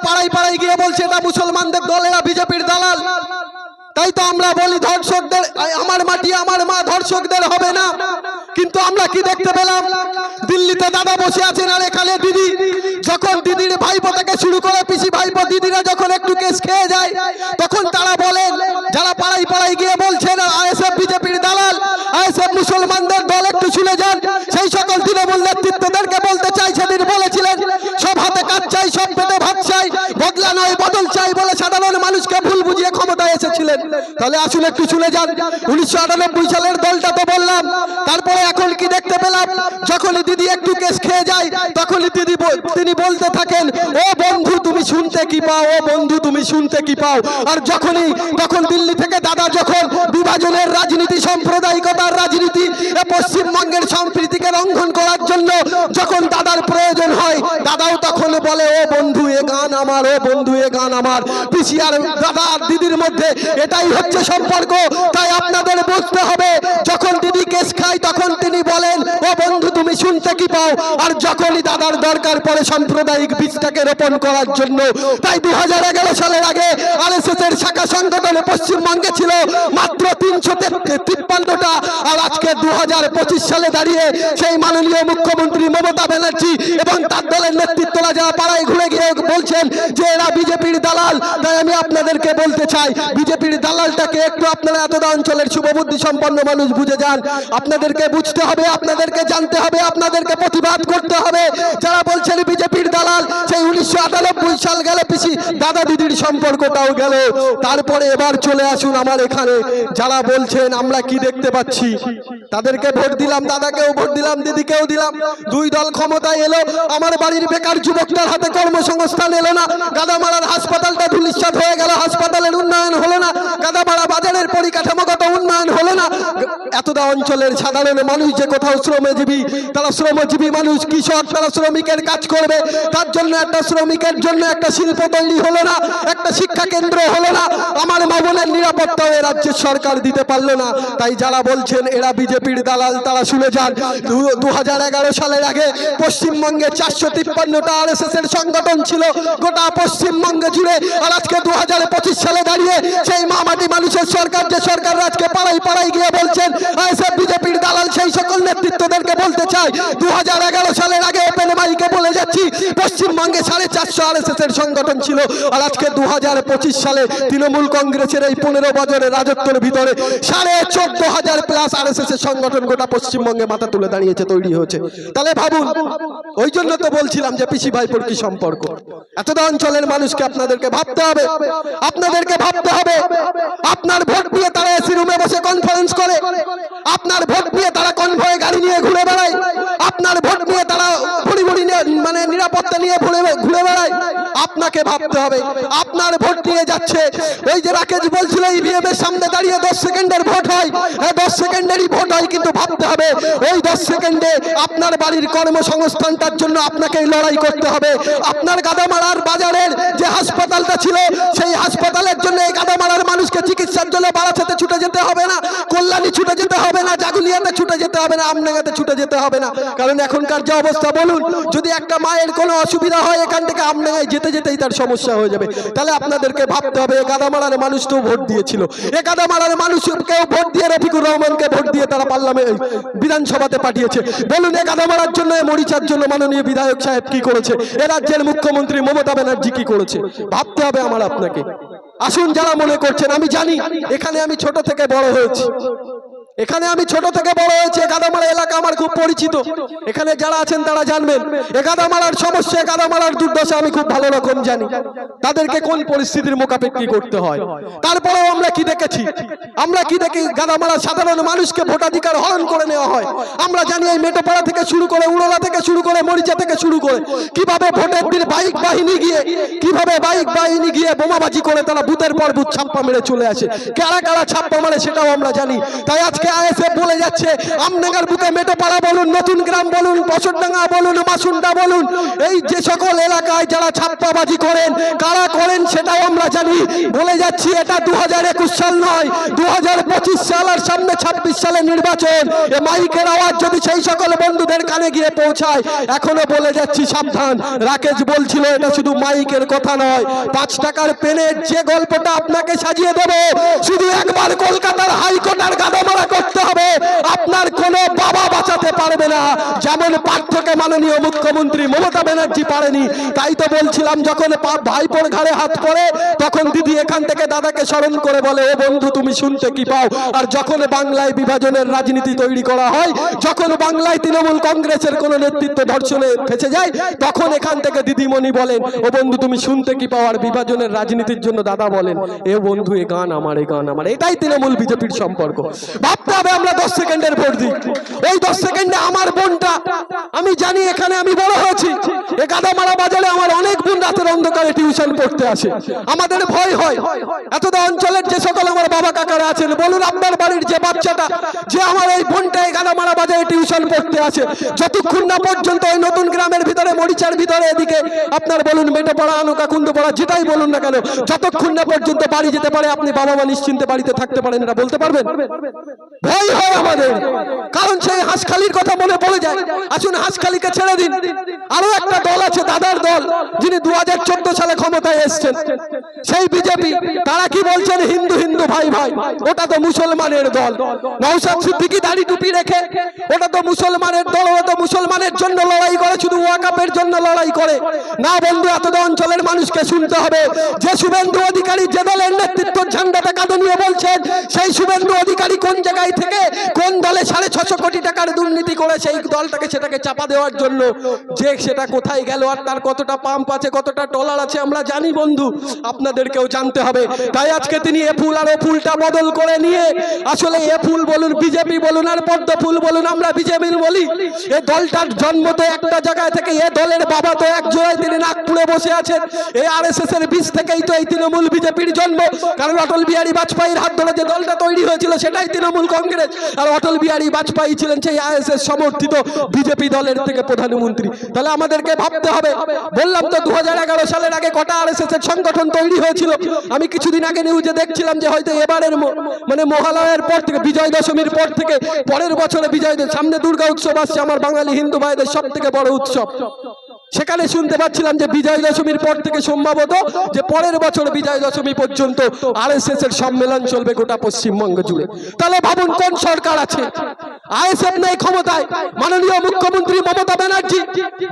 পাড়ায় পাড়ায় গিয়ে বলছে এটা মুসলমানদের দল, এরা বিজেপির দালাল। তাই তো আমরা বলি ধর্ষকদের, আমার মাটি আমার মা, ধর্ষকদের হবে না। কিন্তু আমরা কি দেখতে পেলাম, দিল্লিতে দাদা বসে আছেন আর এখানে দিদি। যখন দিদির ভাইপো থেকে শুরু করে পিসি ভাইপো দিদিরা যখন একটু কেস খেয়ে যায়, তখন তারা বলেন, যারা পাড়ায় পাড়ায় গিয়ে বলছেন আইএসএফ বিজেপির দালাল, আইএসএফ মুসলমানদের দল, একটু শুনে যান। সেই সকল তৃণমূল নেতৃত্বদেরকে বলতে চাই, সেদিন বলেছিলেন সব হাতে কাজ চাই, সব পেটে ভাত চাই, বদলা নয় বদল চাই বলে সাধারণ মানুষকে ভুল বুঝিয়ে ক্ষমতায় এসেছিলেন। তাহলে আসুন একটু শুনে যান। 1998 সালের দলটা তো বললাম, তারপরে এখন কি দেখতে পেলাম, যখনই দিদি একটু কেস খেয়ে যায় তখনই তিনি বলতে থাকেন ও বন্ধু তুমি শুনতে কি পাও, ও বন্ধু তুমি শুনতে কি পাও। আর তখন দিল্লি থেকে দাদা যখন বিভাজনের রাজনীতি, সাম্প্রদায়িকতার রাজনীতি, পশ্চিমবঙ্গের সম্প্রীতিকে লঙ্ঘন করার জন্য যখন দাদার প্রয়োজন হয়, দাদাও তখন বলে ও বন্ধু এ গান আমার, ও বন্ধু এ গান আমার। পিসি আর দাদা আর দিদির মধ্যে এটাই হচ্ছে সম্পর্ক। তাই আপনাদের বুঝতে হবে, যখন দিদি কেস খায় তখন তিনি বলেন ও বন্ধু তুমি শুনতে কি পাও, আর যখনই দাদার দরকার পড়ে সাম্প্রদায়িক বীজটাকে রোপণ করার জন্য। তাই 2011 সালের আগে আরএসএস এর শাখা সংগঠনে পশ্চিমবঙ্গে ছিল মাত্র 353টা, আর আজকে 2025 সালে দাঁড়িয়ে সেই মাননীয় মুখ্যমন্ত্রী মমতা ব্যানার্জি এবং তার দলের নেতৃত্বরা যারা পাড়ায় ঘুরে গিয়ে বলছেন যে এরা বিজেপির দালাল। তাই আমি আপনাদেরকে বলতে চাই, বিজেপির দালালটাকে একটু আপনারা এতটা অঞ্চলের শুভবুদ্ধি সম্পন্ন মানুষ বুঝে যান। আপনাদেরকে বুঝতে হবে, আপনাদেরকে জানতে হবে, আপনাদেরকে প্রতিবাদ করতে হবে। যারা বলছেন বিজেপির দালাল, সেই 1998 সাল গেল, পিসি দাদা দিদির সম্পর্কটাও গেল। তারপরে এবার চলে আসুন আমার এখানে, যারা বলছেন আমরা কি দেখতে পাচ্ছি, তাদেরকে ভোট দিলাম, দাদাকেও ভোট দিলাম, দিদিকেও দিলাম, দুই দল ক্ষমতায় এলো, আমার বাড়ির বেকার যুবকটার হাতে কর্মসংস্থান এলো না, গাদামারার হাসপাতালটা ধূলিসাৎ হয়ে গেল, হাসপাতালের উন্নয়ন হলো না, গাদামারা বাজারের পরিকাঠামোগত উন্নয়ন হলো না। এতটা অঞ্চলের সাধারণ মানুষ যে কোথাও শ্রমজীবী, তারা শ্রমজীবী মানুষ, কৃষক, তারা শ্রমিকের কাজ করবে, তার জন্য একটা শ্রমিকের জন্য একটা শিল্প তৈরি হলো না, একটা শিক্ষা কেন্দ্র হলো না, আমার মা বোনের নিরাপত্তাও এ রাজ্যের সরকার দিতে পারলো না। তাই যারা বলছেন এরা বিজেপির দালাল, তারা শুনে যান। 2011 সালের আগে পশ্চিমবঙ্গে 453টা আরএসএস এর সংগঠন ছিল গোটা পশ্চিমবঙ্গে জুড়ে, আর আজকে 2025 সালে দাঁড়িয়ে সেই মামাটি মানুষের সরকার, যে সরকার আজকে পাড়ায় পাড়ায় গিয়ে বলছেন আইএসএফ বিজেপির দালাল, সেই সকল নেতৃত্বদেরকে বলতে চাই 2011 সালের আগে ওপেন মাইকে বলে যাচ্ছি পশ্চিমবঙ্গে 450 আরএসএস এর সংগঠন ছিল, আর আজকে 2025 সালে তৃণমূল কংগ্রেসের এই 15 বছরের রাজত্বের ভিতরে 14,500 প্লাস আরএসএস এর সংগঠন গোটা পশ্চিমবঙ্গে মাথা তুলে দাঁড়িয়েছে, তৈরি হয়েছে। তাহলে ভাবুন, ওই জন্য তো বলছিলাম যে পিসি ভাইপোর কি সম্পর্ক। এতটা অঞ্চলের মানুষকে আপনাদেরকে ভাবতে হবে, আপনাদেরকে ভাবতে হবে। আপনার ভোট দিয়ে তারা এসি রুমে বসে কনফারেন্স করে, আপনার ভোট দিয়ে তারা কনভয়ে গাড়ি নিয়ে ঘুরে বেড়ায়, আপনার ভোট নিয়ে তারা ভুড়ি মানে নিরাপত্তা নিয়ে ঘুরে বেড়ায়। আপনাকে ভাবতে হবে, আপনার ভোট নিয়ে যাচ্ছে। ওই যে রাকেশ বলছিল ইভিএম এর সামনে দাঁড়িয়ে 10 সেকেন্ডের ভোট হয়, হ্যাঁ 10 সেকেন্ডেরই ভোট হয়, কিন্তু ভাবতে হবে ওই 10 সেকেন্ডে আপনার বাড়ির কর্মসংস্থানটার জন্য আপনাকেই লড়াই করতে হবে। আপনার গাদামারার বাজারের যে হাসপাতালটা ছিল, সেই হাসপাতালের জন্য এই গাদামারার মানুষকে চিকিৎসার জন্য বারাসাতে ছুটে যেতে হবে না, কল্যাণী ছুটে যেতে হবে না, জাগুলিয়াতে ছুটে যেতে হবে না, আমডাঙ্গাতে ছুটে যেতে হবে না। কারণ এখনকার যে অবস্থা, বলুন যদি একটা মায়ের কোনো অসুবিধা হয়, এখান থেকে আমডাঙ্গায় যেতে যেতেই তার সমস্যা হয়ে যাবে। তাহলে আপনাদেরকে ভাবতে হবে, গাদামারার মানুষ তো ভোট দিয়েছিল, এ গাদামারার মানুষকেও ভোট দিয়ে, রফিকুর রহমানকে ভোট দিয়ে তারা পার্লামেন্ট বিধানসভাতে পাঠিয়েছে। বলুন এ গাদামারার জন্য, মরিচার জন্য মাননীয় বিধায়ক সাহেব কি করেছে, এ রাজ্যের মুখ্যমন্ত্রী মমতা ব্যানার্জি কি করেছে, ভাবতে হবে আমার আপনাকে। আসুন, যারা মনে করছেন, আমি জানি এখানে আমি ছোট থেকে বড় হয়েছি, এখানে আমি ছোট থেকে বড় হয়েছে, গাদামারা এলাকা আমার খুব পরিচিত, এখানে যারা আছেন তারা জানবেন গাদামারার সমস্যা, গাদামারার দুর্দশা আমি খুব ভালো রকম জানি, তাদেরকে কোন পরিস্থিতির মোকাবেলা করতে হয়। তারপরেও আমরা কি দেখেছি, আমরা কি দেখি, গাদামারার সাধারণ মানুষকে ভোটাধিকার হরণ করে নেওয়া হয়। আমরা জানি এই মেটোপাড়া থেকে শুরু করে, উড়োলা থেকে শুরু করে, মরিচা থেকে শুরু করে, কিভাবে ভোটের দিন বাইক বাহিনী গিয়ে বোমাবাজি করে তারা বুথের পর বুথ ছাপ্পা মেরে চলে আসে। কারা কারা ছাপ্পা মারে সেটাও আমরা জানি। তাই আজকে থেকে আইএসএফ বলে যাচ্ছে আমনগর বুকে মেটোপাড়া বলুন, নতুন গ্রাম বলুন, বসরডাঙ্গা বলুন, মাসুন্ডা বলুন, এই যে সকল এলাকায় যারা ছাপ্পাবাজি করেন কারা করেন সেটাও আমরা জানি। বলে যাচ্ছি এটা 2021 সাল নয়, 2025 সাল, আর সামনে 26 সালে নির্বাচন। এ মাইকের আওয়াজ যদি সেই সকল বন্ধুদের কানে গিয়ে পৌঁছায়, এখনো বলে যাচ্ছি সাবধান। রাকেশ বলছিল এটা শুধু মাইকের কথা নয়, 5 টাকার পেনের যে গল্পটা আপনাকে সাজিয়ে দেবে, শুধু একবার কলকাতার হাইকোর্টের গাদামারা করতে হবে, আপনার কোনো বাবা বাঁচাতে পারবে না, যেমন পার্থকে মাননীয় মুখ্যমন্ত্রী মমতা ব্যানার্জি পারেনি। তাই তো বলছিলাম যখন ভাইপোর ঘাড়ে হাত পড়ে তখন দিদি এখান থেকে দাদাকে স্মরণ করে বলে, ও বন্ধু তুমি শুনতে কি পাও। আর যখন বাংলায় বিভাজনের রাজনীতি তৈরি করা হয়, যখন বাংলায় তৃণমূল কংগ্রেসের কোন নেতৃত্ব ধর্ষণে ফেঁসে যায়, তখন এখান থেকে দিদিমণি বলেন, ও বন্ধু তুমি শুনতে কি পাও। আর বিভাজনের রাজনীতির জন্য দাদা বলেন, এ বন্ধু এ গান আমার, এ গান আমার। এটাই তৃণমূল বিজেপির সম্পর্ক। ভাবতে হবে আমরা 10 সেকেন্ডের ভোট দিই। ওই 10 সেকেন্ডে আমার বোনটা, আমি জানি এখানে আমি বড় হয়েছি, এ গাদামারা বাজারে আমার অনেক বোন রাতের অন্ধকারে টিউশন পড়তে আসে। আমাদের ভয় হয়, এতটা অঞ্চলের যে সকল আমার বাবা কাকারা আছেন বলুন, আপনার বাড়ির যে বাচ্চাটা, যে আমার এই বোনটা এই গাদামারা বাজারে টিউশন পড়তে আসে, যতক্ষণ না পর্যন্ত ওই নতুন গ্রামের ভিতরে, মরিচার ভিতরে, এদিকে আপনার বলুন মেটোপাড়া, আনুকা, কুন্দপাড়া, যেটাই বলুন না কেন, যতক্ষণ না পর্যন্ত বাড়ি যেতে পারে, আপনি বাবা মা নিশ্চিন্তে বাড়িতে থাকতে পারেন, এটা বলতে পারবেন? ভয় হয় আমাদের, কারণ সেই হাঁসখালির কথা মনে পড়ে যায়। আসুন হাঁসখালিকে ছেড়ে দিন, আরো একটা দল আছে দাদার দল, যিনি 2014 সালে ক্ষমতায় এসেছেন, সেই বিজেপি। তারা কি বলছেন? হিন্দু হিন্দু ভাই ভাই, ওটা তো মুসলমানের দল। নওশাদ সিদ্দিকী দাড়ি টুপি রেখে, ওটা তো মুসলমানের দল, ওটা তো মুসলমানের জন্য লড়াই করে, শুধু ওয়াকাফের জন্য লড়াই করে না। বন্ধু, এতটা অঞ্চলের মানুষকে শুনতে হবে, যে শুভেন্দু অধিকারী যে দলের নেতৃত্ব ঝান্ডাটা কাঁধে নিয়ে বলছেন, সেই শুভেন্দু অধিকারী কোন জায়গায় থেকে কোন দলে 650 কোটি টাকার দুর্নীতি করে সেই দলটাকে সেটাকে চাপা দেওয়ার জন্য, যে সেটা কোথায় গেল আর তার কতটা পাম্প আছে, কতটা টলার আছে আমরা জানি বন্ধু, আপনাদেরকেও জানতে হবে। তাই আজকে তিনি এ ফুল আর ও ফুলটা বদল করে নিয়ে, আসলে এ ফুল বলুন বিজেপি বলুন আর পদ্ম ফুল বলুন আমরা বিজেপি বলি, এই দলটার জন্ম তো একটা জায়গায় থেকে, এ দলের বাবা তো এক জোড়ায় তিনি নাগপুরে বসে আছেন। এই আরএসএস এর বীজ থেকেই তো এই তৃণমূল বিজেপির জন্ম, কারণ অটল বিহারী বাজপেয়ীর হাত ধরে যে দলটা তৈরি হয়েছিল সেটাই তৃণমূল কংগ্রেস, আর অটল বিহারী বাজপেয়ী ছিলেন সেই আরএসএস সমর্থিত বিজেপি দলের থেকে প্রধানমন্ত্রী। তাহলে আমাদেরকে ভাবতে হবে, বললাম তো 2011 সালের আগে কটা আরএসএস এর সংগঠন তৈরি হয়েছিল। আমি কিছুদিন আগে নিউজে দেখছিলাম যে হয়তো এবারের মানে মহালয়ার পর থেকে, বিজয় দশমীর পর থেকে পরের বছরে সামনে দুর্গা উৎসব আসছে, আমার বাঙালি হিন্দু ভাইদের সব থেকে বড় উৎসব। সেখানে শুনতে পাচ্ছিলাম যে বিজয় দশমীর পর থেকে সম্ভবত যে পরের বছর বিজয় দশমী পর্যন্ত আরএসএস এর সম্মেলন চলবে গোটা পশ্চিমবঙ্গ জুড়ে। তাহলে ভাবুন কোন সরকার আছে, আইএসএফ নেই ক্ষমতায়, মাননীয় মুখ্যমন্ত্রী মমতা ব্যানার্জি,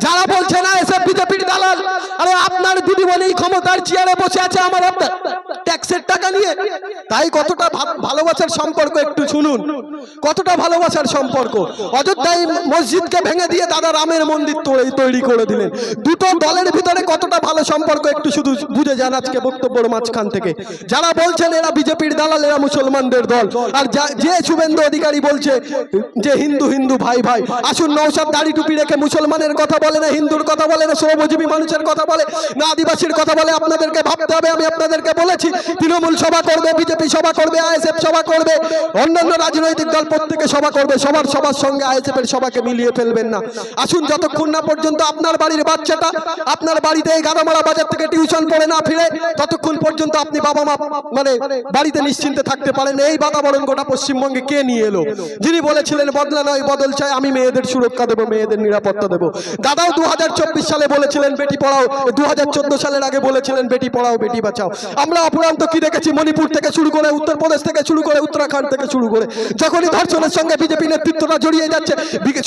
যারা বলছেন আইএসএফ বিজেপির দালাল, আরে আপনার দিদিমণি ক্ষমতার চেয়ারে বসে আছে আমার আপনার ট্যাক্সের টাকা নিয়ে। তাই কতটা ভালোবাসার সম্পর্ক একটু শুনুন, কতটা ভালোবাসার সম্পর্ক। অযোধ্যায় মসজিদকে ভেঙে দিয়ে দাদা রামের মন্দির তৈরি করে দিলেন। দুটো দলের ভিতরে কতটা ভালো সম্পর্ক একটু শুধু বুঝে যান আজকে বক্তব্যের মাঝখান থেকে। যারা বলছেন এরা বিজেপির দালাল, এরা মুসলমানদের দল, আর যে শুভেন্দু অধিকারী বলছে যে হিন্দু হিন্দু ভাই ভাই। আসুন নওশাদ দাড়ি টুপি রেখে মুসলমানের কথা বলে না, হিন্দুর কথা বলে না, শ্রমজীবী মানুষের কথা বলে না, আদিবাসীর কথা বলে। আপনাদেরকে ভাবতে হবে, আমি আপনাদেরকে বলেছি তৃণমূল সভা করবে, বিজেপি সভা করবে, আইএসএফ সভা করবে, অন্যান্য রাজনৈতিক দল প্রত্যেকে সভা করবে। সবার সঙ্গে আইএসএফ এর সভাকে মিলিয়ে ফেলবেন না। আসুন যতক্ষণ না পর্যন্ত আপনার বাড়ির বাচ্চাটা আপনার বাড়িতে এই গাদামারা বাজার থেকে টিউশন পড়ে না ফিরে, ততক্ষণ পর্যন্ত আপনি বাবা মা মানে বাড়িতে নিশ্চিন্তে থাকতে পারেন। এই বাতাবরণ গোটা পশ্চিমবঙ্গে কে নিয়ে এলো? যিনি বলেছিলেন বদলা নয় বদল চাই, আমি মেয়েদের সুরক্ষা দেবো, মেয়েদের নিরাপত্তা দেবো। দাদাও 2024 সালে বলেছিলেন বেটি পড়াও, 2014 সালের আগে বলেছিলেন বেটি পড়াও বেটি বাঁচাও। আমরা অপরান্ত কি দেখেছি? মণিপুর থেকে শুরু করে, উত্তরপ্রদেশ থেকে শুরু করে, উত্তরাখণ্ড থেকে শুরু করে, যখনই ধর্ষণের সঙ্গে বিজেপি নেতৃত্বটা জড়িয়ে যাচ্ছে,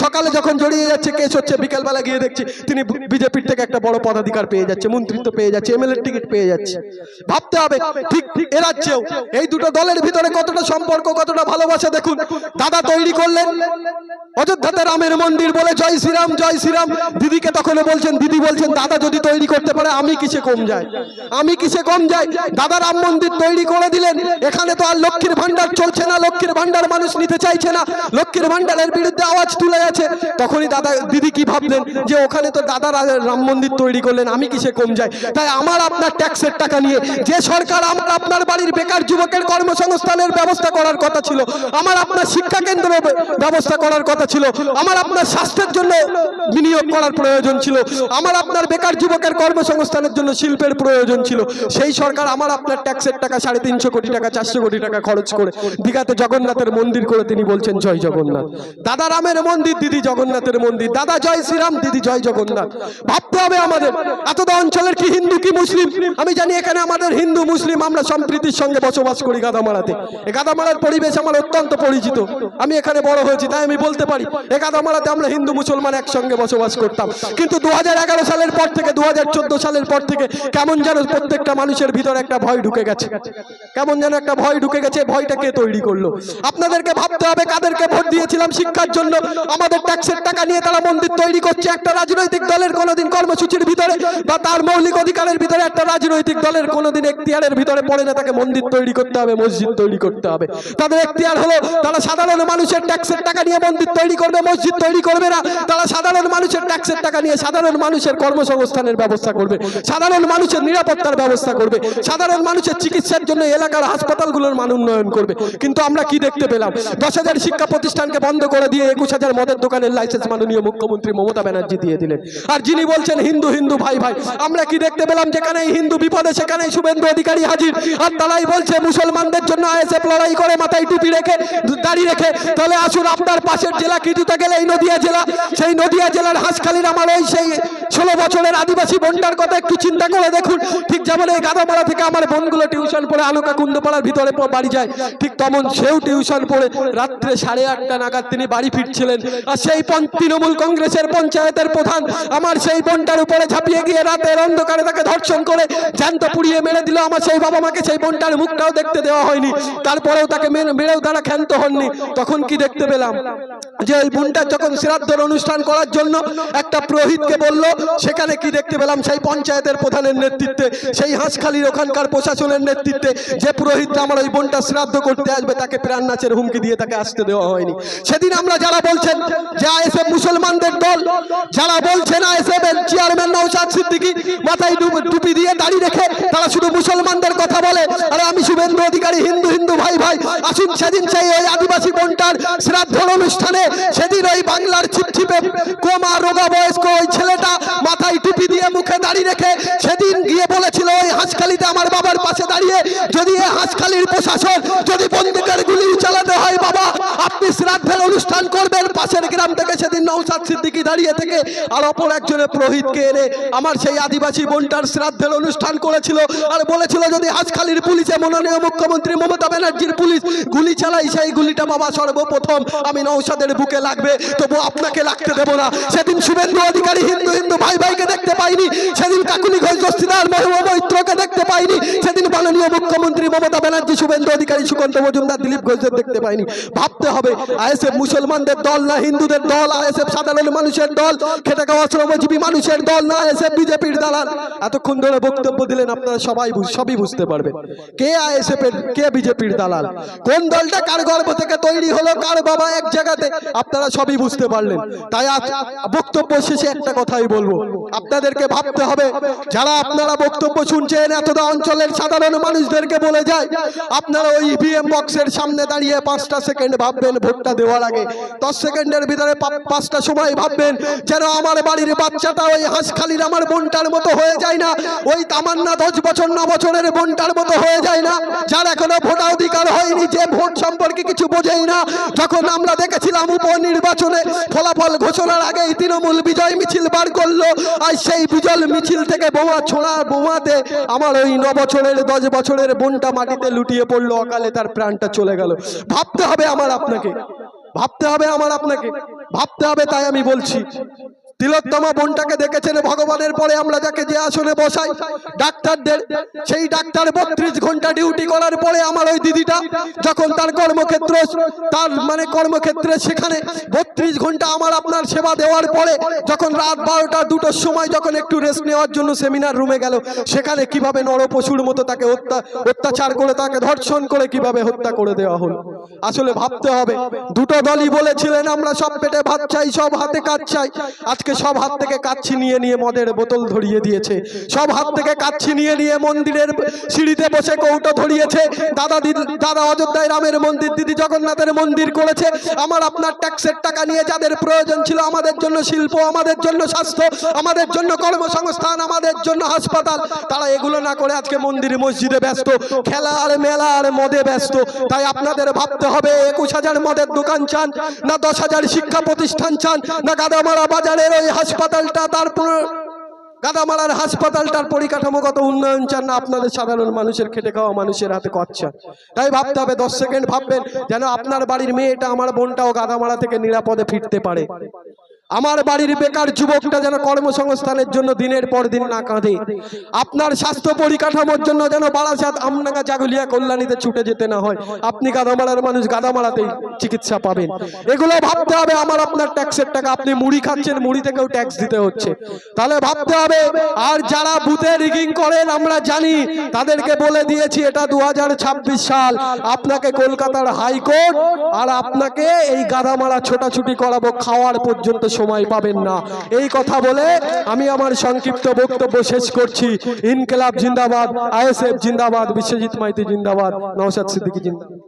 সকালে যখন জড়িয়ে যাচ্ছে কেস হচ্ছে, বিকেলবেলা গিয়ে দেখছি তিনি বিজেপির থেকে একটা বড় পদাধিকার পেয়ে যাচ্ছে, মন্ত্রিত্ব পেয়ে যাচ্ছে, এমএলএ টিকিট পেয়ে যাচ্ছে। ভাবতে হবে ঠিক এ রাজ্যেও এই দুটো দলের ভিতরে কতটা সম্পর্ক, কতটা ভালোবাসা দেখুন। দাদা তৈরি করলেন অযোধ্যাতে রামের মন্দির বলে জয় শ্রীরাম জয় শ্রীরাম। দিদিকে তখন বলছেন, দিদি বলছেন দাদা যদি তৈরি করতে পারে আমি কিসে কম যাই, আমি কিসে কম যাই। দাদা রাম মন্দির তৈরি করে দিলেন, এখানে তো আর লক্ষ্মীর ভান্ডার চলছে না, লক্ষ্মীর ভান্ডার মানুষ নিতে চাইছে না, লক্ষ্মীর ভান্ডারের বিরুদ্ধে আওয়াজ তুলে আছে। তখনই দাদা দিদি কি ভাবলেন যে ওখানে তো দাদা রাম মন্দির তৈরি করলেন, আমি কিসে কম যাই। তাই আমার আপনার ট্যাক্সের টাকা নিয়ে যে সরকার আমার আপনার বাড়ির বেকার যুবকের কর্মসংস্থানের ব্যবস্থা করার কথা ছিল, আমার আপনার শিক্ষা কেন্দ্র ব্যবস্থা করার কথা ছিল, আমার আপনার স্বাস্থ্যের জন্য বিনিয়োগ করার প্রয়োজন ছিল, আমার আপনার বেকার যুবকের কর্মসংস্থানের জন্য শিল্পের প্রয়োজন ছিল, সেই সরকার আমার আপনার ট্যাক্সের টাকা 350 কোটি টাকা 400 কোটি টাকা খরচ করে দীঘাতে জগন্নাথের মন্দির করে তিনি বলছেন জয় জগন্নাথ। দাদা রামের মন্দির, দিদি জগন্নাথের মন্দির, দাদা জয় শ্রীরাম, দিদি জয় জগন্নাথ। ভাবতে হবে আমাদের এতটা অঞ্চলের কি হিন্দু কি মুসলিম। আমি জানি এখানে আমাদের হিন্দু মুসলিম আমরা সম্প্রীতির সঙ্গে বসবাস করি গাদামারাতে। এই গাদামারার পরিবেশ আমার অত্যন্ত পরিচিত, আমি এখানে বড় হয়েছি, তাই আমি বলতে পারি এই গাদামারাতে আমরা হিন্দু মুসলমান একসঙ্গে বসবাস করতাম। কিন্তু 2011 সালের পর থেকে 2014 সালের পর থেকে কেমন যেন প্রত্যেকটা মানুষের ভিতরে একটা ভয় ঢুকে গেছে, কেমন যেন একটা ভয় ঢুকে গেছে। ভয়টা কে তৈরি করলো? আপনাদেরকে ভাবতে হবে কাদেরকে ভোট দিয়েছিলাম শিক্ষার জন্য, আমাদের ট্যাক্সের টাকা নিয়ে তারা মন্দির তৈরি করছে। একটা রাজনৈতিক দলের কোনোদিন কর্মসূচির ভিতরে বা তার মৌলিক অধিকারের ভিতরে একটা রাজনৈতিক দলের কোনোদিন এখতিয়ারের ভিতরে পড়ে না তাকে মন্দির তৈরি করতে হবে, মসজিদ তৈরি করতে হবে। তাদের এখতিয়ার হলো তারা সাধারণ মানুষের ট্যাক্সের টাকা নিয়ে মন্দির তৈরি করবে, মসজিদ তৈরি করবে না। তারা সাধারণ মানুষের ট্যাক্সের টাকা নিয়ে সাধারণ মানুষের কর্মসংস্থানের ব্যবস্থা করবে, সাধারণ মানুষের নিরাপত্তার ব্যবস্থা করবে, সাধারণ মানুষের চিকিৎসার জন্য এলাকার হাসপাতালগুলোর মান উন্নয়ন করবে। কিন্তু আমরা কি দেখতে পেলাম? 10,000 শিক্ষা প্রতিষ্ঠানকে বন্ধ করে দিয়ে 21,000 মদের দোকানের লাইসেন্স মাননীয় মুখ্যমন্ত্রী মমতা ব্যানার্জি দিয়ে দিলেন। আর যিনি বলছেন হিন্দু হিন্দু ভাই ভাই, আমরা কি দেখতে পেলাম? যেখানে হিন্দু বিপদে সেখানে শুভেন্দু অধিকারী হাজির, আর তারাই বলছে মুসলমানদের জন্য আইএসএফ লড়াই করে মাথায় টুপি রেখে দাড়ি রেখে। তাহলে আসুন আপনার পাশের জেলা কিছুতে গেলে এই নদিয়া জেলা, সেই নদিয়া জেলার হাঁসখালির আমার ওই সেই 16 বছরের আদিবাসী বোনটার কথা একটু চিন্তা করে দেখুন। ঠিক যেমন এই গাদামারা থেকে আমার বোনগুলো টিউশন পড়ে আলোকা কুন্দপাড়ার ভিতরে বাড়ি যায়, ঠিক তেমন সেও টিউশন পড়ে রাত্রে 8:30 নাগাদ তিনি বাড়ি ফিরছিলেন। আর সেই তৃণমূল কংগ্রেসের পঞ্চায়েতের প্রধান আমার সেই বোনটার উপরে ঝাঁপিয়ে গিয়ে রাতের অন্ধকারে তাকে ধর্ষণ করে জ্যান্ত পুড়িয়ে মেরে দিল। আমার সেই বাবা মাকে সেই বোনটার মুখটাও দেখতে দেওয়া হয়নি, তারপরেও তাকে মেরেও তারা ক্ষান্ত হননি। তখন কি দেখতে পেলাম? যে ওই বোনটার যখন শ্রাদ্ধের অনুষ্ঠান করার জন্য একটা পুরোহিতকে বলল, সেখানে কি দেখতে পেলাম? সেই পঞ্চায়েতের প্রধানের নেতৃত্বে, সেই হাঁসখালির ওখানকার প্রশাসনের নেতৃত্বে যে পুরোহিতটা আমার ওই বোনটা শ্রাদ্ধ করতে আসবে তাকে প্রাণ নাচের হুমকি দিয়ে তাকে আসতে দেওয়া হয়নি। সেদিন আমরা যারা বলছেন যে আইএসএফ মুসলমানদের দল, যারা বলছেন আইএসএফ এর চেয়ারম্যান নওশাদ সিদ্দিকী মাথায় টুপি দিয়ে দাড়ি রেখে তারা শুধু মুসলমানদের কথা বলে। আরে আমি শুভেন্দু অধিকারী হিন্দু হিন্দু ভাই ভাই, আসুন সেদিন সেই ওই আদিবাসী বোনটার শ্রাদ্ধের অনুষ্ঠানে সেদিন ওই বাংলার ছিপছিপে কোমা রোগা বয়স্ক ওই ছেলেটা মাথায় টুপি দিয়ে মুখে দাড়ি রেখে সেদিন গিয়ে বলেছিল ওই হাঁসখালিতে আমার বাবার পাশে দাঁড়িয়ে, যদি এই হাঁসখালির প্রশাসন যদি বন্দুকের গুলি চালাতে হয় বাবা আপনি শ্রাদ্ধের অনুষ্ঠান করবেন। পাশের গ্রাম থেকে সেদিন নওশাদ সিদ্দিকী দাঁড়িয়ে থেকে আর অপর একজনের পুরোহিতকে এনে আমার সেই আদিবাসী বোনটার শ্রাদ্ধের অনুষ্ঠান করেছিল। আর বলেছিল যদি হাঁসখালির পুলিশে মাননীয় মুখ্যমন্ত্রী মমতা ব্যানার্জির পুলিশ গুলি চালাই, সেই গুলিটা বাবা সর্বপ্রথম আমি নওশাদের বুকে লাগবে, তবু আপনাকে লাগতে দেব না। সেদিন শুভেন্দু অধিকারী হিন্দু হিন্দু ভাই ভাইকে দেখতে পাইনি, সেদিন কাকুলি ঘোষ দস্তিদার মৈত্রকে দেখতে পাইনি, সেদিন মাননীয় মুখ্যমন্ত্রী মমতা ব্যানার্জি শুভেন্দু অধিকারী সুকান্ত মজুমদার দিলীপ ঘোষদের দেখতে পাইনি। ভাবতে হবে আইএসএফ মুসলমানদের দল না হিন্দুদের দল, আইএসএফ সাধারণ মানুষের দল, খেটে খাওয়া শ্রমজীবী মানুষের দল না আইএসএফ বিজেপির দালাল। এতক্ষণ ধরে বক্তব্য দিলেন, আপনারা সবই বুঝতে পারবেন কে আইএসএফ এর কে বিজেপির দালাল, কোন দলটা কার গর্ভ থেকে তৈরি হলো, কার বাবা এক জায়গাতে, আপনারা সবই বুঝতে পারলেন। তাই আজ বক্তব্য শেষে একটা কথাই বলবো, আপনাদেরকে ভাবতে হবে যারা আপনারা বক্তব্য শুনছেন এতটা অঞ্চলের সাধারণ মানুষদেরকে বলে যায় আপনারা ওই ইভিএম বক্সের সামনে দাঁড়িয়ে 5টা সেকেন্ড ভাববেন ভোটটা দেওয়ার আগে, 10 সেকেন্ডের ভিতরে 5টা সময় ভাববেন যেন আমার বাড়ির বাচ্চাটা ওই হাঁসখালির আমার বোনটার মতো হয়ে যায় না, ওই তামান্না 10 বছর 9 বছরের বোনটার মতো হয়ে যায় না, যার এখনো ভোটাধিকার হয়নি, যে ভোট সম্পর্কে কিছু বোঝেই না। যখন আমরা দেখেছিলাম উপনির্বাচনে ফলাফল ঘোষণার আগেই তৃণমূল বিজয় মিছিল বার করলো, আর সেই বিজয় মিছিল থেকে বোমাতে আমার ওই 9 বছরের 10 বছরের বোনটা মাটিতে লুটিয়ে পড়লো, অকালে তার প্রাণটা চলে গেল। ভাবতে হবে আমার আপনাকে, ভাবতে হবে আমার আপনাকে, ভাবতে হবে। তাই আমি বলছি তিলোত্তমা বোনটাকে দেখেছেন ভগবানের পরে আমরা যাকে যে আসনে বসাই ডাক্তারদের, সেই ডাক্তার 32 ঘন্টা ডিউটি করার পরে আমার ওই দিদিটা যখন তার কর্মক্ষেত্র, তার মানে কর্মক্ষেত্রে সেখানে 32 ঘন্টা আমার আপনার সেবা দেওয়ার পরে যখন রাত 12টা 2টোর সময় যখন একটু রেস্ট নেওয়ার জন্য সেমিনার রুমে গেল, সেখানে কিভাবে নরপশুর মতো তাকে অত্যাচার করে, তাকে ধর্ষণ করে কিভাবে হত্যা করে দেওয়া হলো। আসলে ভাবতে হবে, দুটো দলই বলেছিলেন আমরা সব পেটে ভাত চাই, সব হাতে কাজ চাই। আজকে সব হাত থেকে কাচ্ছি নিয়ে নিয়ে মদের বোতল ধরিয়ে দিয়েছে, সব হাত থেকে কাচ্ছি নিয়ে নিয়ে মন্দিরের সিঁড়িতে বসে কৌটো ধরিয়েছে। দাদা অযোধ্যায় রামের মন্দির, দিদি জগন্নাথের মন্দির করেছে। আমার আপনার ট্যাক্সের টাকা নিয়ে যাদের প্রয়োজন ছিল আমাদের জন্য শিল্প, আমাদের জন্য স্বাস্থ্য, আমাদের জন্য কর্মসংস্থান, আমাদের জন্য হাসপাতাল, তারা এগুলো না করে আজকে মন্দির মসজিদে ব্যস্ত, খেলা আর মেলা আর মদে ব্যস্ত। তাই আপনাদের ভাবতে হবে 21,000 মদের দোকান চান না 10,000 শিক্ষা প্রতিষ্ঠান চান, না গাদামারা বাজারের ওই হাসপাতালটা, তারপর গাদামারার হাসপাতালটার পরিকাঠামোগত উন্নয়ন চান, না আপনাদের সাধারণ মানুষের খেটে খাওয়া মানুষের হাতে কচ্ছা। তাই ভাবতে হবে, 10 সেকেন্ড ভাববেন যেন আপনার বাড়ির মেয়েটা, আমার বোনটাও গাদামারা থেকে নিরাপদে ফিরতে পারে। আমার বাড়ির বেকার যুবকটা যেন কর্মসংস্থানের জন্য দিনের পর দিন না কাঁদে। আপনার স্বাস্থ্য পরিকাঠামোর জন্য যেন বারাসাত, আমডাঙ্গা, জাগুলিয়া, কল্যাণীতে ছুটে যেতে না হয়। আপনি গাদামারার মানুষ, গাদামারাতেই চিকিৎসা পাবেন। এগুলো ভাবতে হবে। আমার আপনার ট্যাক্সের টাকা, আপনি মুড়ি খাচ্ছেন, মুড়ি থেকেও ট্যাক্স দিতে হচ্ছে। তাহলে ভাবতে হবে। আর যারা বুথে রিগিং করেন আমরা জানি, তাদেরকে বলে দিয়েছি এটা 2026 সাল, আপনাকে কলকাতার হাইকোর্ট আর আপনাকে এই গাদামারা ছোটাছুটি করাবো, খাওয়ার পর্যন্ত সময় পাবেন না। এই কথা বলে আমি আমার সংক্ষিপ্ত বক্তব্য শেষ করছি। ইনকিলাব জিন্দাবাদ, আইএসএফ জিন্দাবাদ, বিশ্বজিৎ মাইতি জিন্দাবাদ, নওশাদ সিদ্দিকী জিন্দাবাদ।